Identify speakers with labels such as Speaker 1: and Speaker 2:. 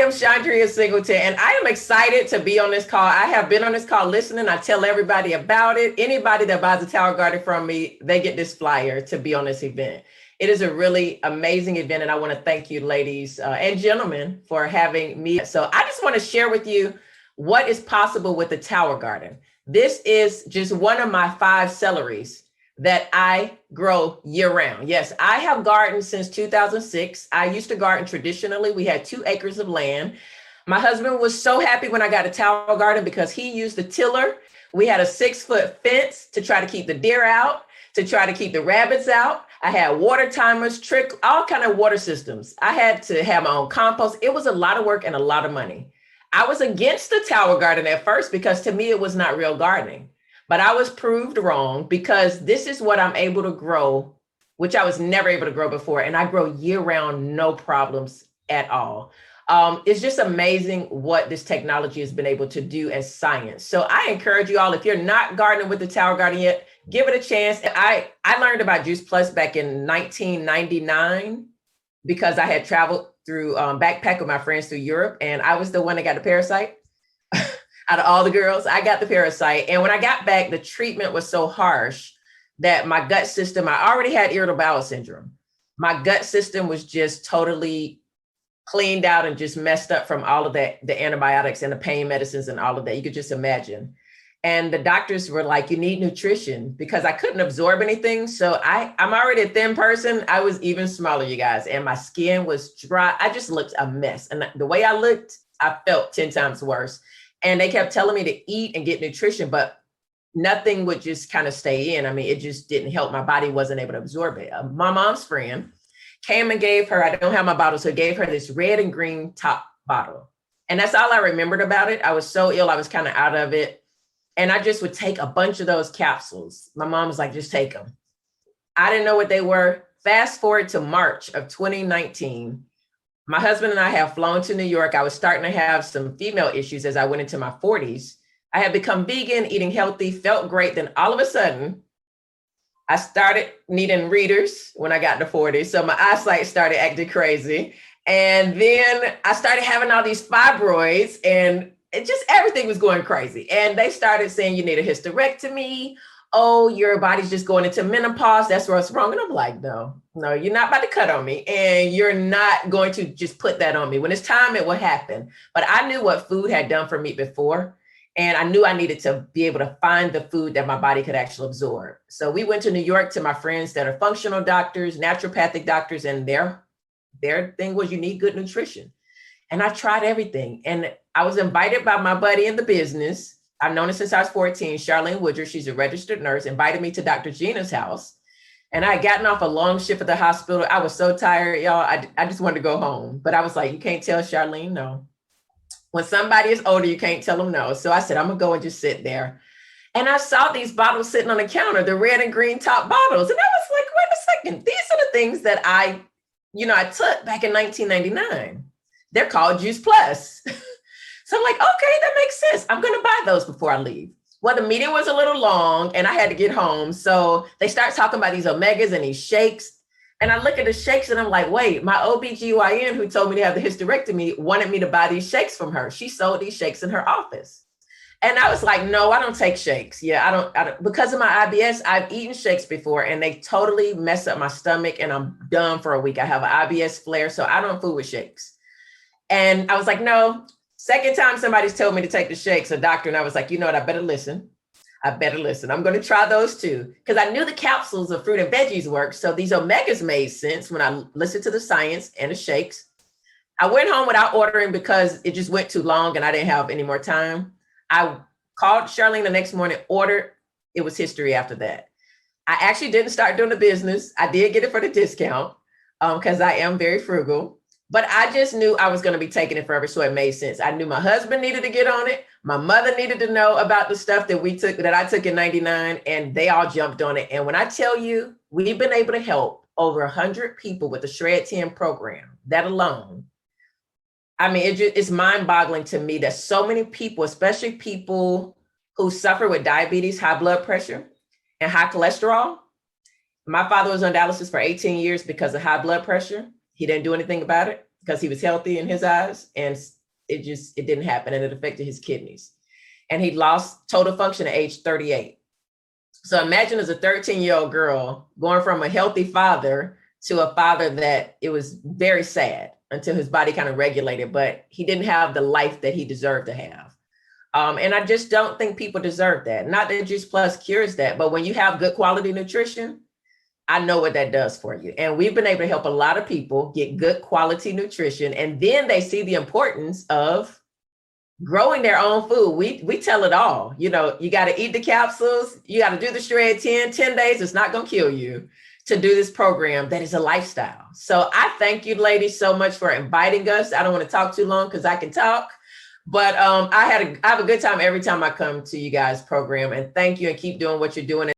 Speaker 1: am Chaundria Singleton, and I am excited to be on this call. I have been on this call listening. I tell everybody about it. Anybody that buys a tower garden from me, they get this flyer to be on this event. It is a really amazing event, and I want to thank you, ladies and gentlemen, for having me. So I just want to share with you what is possible with the tower garden. This is just one of my 5 celeries that I grow year round. Yes, I have gardened since 2006. I used to garden traditionally. We had 2 acres of land. My husband was so happy when I got a tower garden because he used the tiller. We had a 6-foot fence to try to keep the deer out, to try to keep the rabbits out. I had water timers, all kind of water systems. I had to have my own compost. It was a lot of work and a lot of money. I was against the tower garden at first because to me, it was not real gardening. But I was proved wrong because this is what I'm able to grow, which I was never able to grow before. And I grow year round, no problems at all. It's just amazing what this technology has been able to do as science. So I encourage you all, if you're not gardening with the tower garden yet, give it a chance. I learned about Juice Plus back in 1999 because I had traveled through backpack with my friends through Europe. And I was the one that got the parasite. Out of all the girls, I got the parasite. And when I got back, the treatment was so harsh that my gut system, I already had irritable bowel syndrome. My gut system was just totally cleaned out and just messed up from all of that, the antibiotics and the pain medicines and all of that. You could just imagine. And the doctors were like, you need nutrition because I couldn't absorb anything. So I'm already a thin person. I was even smaller, you guys. And my skin was dry. I just looked a mess. And the way I looked, I felt 10 times worse. And they kept telling me to eat and get nutrition, but nothing would just kind of stay in. I mean, it just didn't help. My body wasn't able to absorb it. My mom's friend came and gave her, I don't have my bottle, so gave her this red and green top bottle. And that's all I remembered about it. I was so ill, I was kind of out of it. And I just would take a bunch of those capsules. My mom was like, just take them. I didn't know what they were. Fast forward to March of 2019. My husband and I have flown to New York. I was starting to have some female issues as I went into my 40s. I had become vegan, eating healthy, felt great. Then all of a sudden, I started needing readers when I got to 40. So my eyesight started acting crazy. And then I started having all these fibroids and it just everything was going crazy. And they started saying you need a hysterectomy. Oh, your body's just going into menopause. That's what's wrong. And I'm like, no, you're not about to cut on me. And you're not going to just put that on me. When it's time, it will happen. But I knew what food had done for me before. And I knew I needed to be able to find the food that my body could actually absorb. So we went to New York to my friends that are functional doctors, naturopathic doctors, and their thing was you need good nutrition. And I tried everything. And I was invited by my buddy in the business. I've known her since I was 14, Charlene Woodger. She's a registered nurse, invited me to Dr. Gina's house. And I had gotten off a long shift at the hospital. I was so tired, y'all. I just wanted to go home. But I was like, you can't tell Charlene no. When somebody is older, you can't tell them no. So I said, I'm going to go and just sit there. And I saw these bottles sitting on the counter, the red and green top bottles. And I was like, wait a second. These are the things that I took back in 1999. They're called Juice Plus. So I'm like, okay, that makes sense. I'm going to buy those before I leave. Well, the meeting was a little long and I had to get home. So they start talking about these omegas and these shakes. And I look at the shakes and I'm like, wait, my OBGYN who told me to have the hysterectomy wanted me to buy these shakes from her. She sold these shakes in her office. And I was like, no, I don't take shakes. Yeah, I don't, because of my IBS, I've eaten shakes before and they totally mess up my stomach and I'm done for a week. I have an IBS flare, so I don't fool with shakes. And I was like, no. Second time somebody's told me to take the shakes, a doctor, and I was like, you know what, I better listen. I'm going to try those too. Because I knew the capsules of fruit and veggies work. So these omegas made sense when I listened to the science and the shakes. I went home without ordering because it just went too long and I didn't have any more time. I called Charlene the next morning, ordered. It was history after that. I actually didn't start doing the business. I did get it for the discount because I am very frugal. But I just knew I was going to be taking it forever, so it made sense. I knew my husband needed to get on it. My mother needed to know about the stuff that I took in 99, and they all jumped on it. And when I tell you, we've been able to help over 100 people with the Shred 10 program, that alone. I mean, it's mind-boggling to me that so many people, especially people who suffer with diabetes, high blood pressure, and high cholesterol. My father was on dialysis for 18 years because of high blood pressure. He didn't do anything about it. because he was healthy in his eyes, and it didn't happen, and it affected his kidneys. And he lost total function at age 38. So imagine as a 13-year-old girl going from a healthy father to a father that it was very sad until his body kind of regulated, but he didn't have the life that he deserved to have. And I just don't think people deserve that. Not that Juice Plus cures that, but when you have good quality nutrition, I know what that does for you. And we've been able to help a lot of people get good quality nutrition. And then they see the importance of growing their own food. We tell it all. You know, you got to eat the capsules. You got to do the shred 10 days. It's not going to kill you to do this program that is a lifestyle. So I thank you, ladies, so much for inviting us. I don't want to talk too long because I can talk. But I have a good time every time I come to you guys' program. And thank you, and keep doing what you're doing.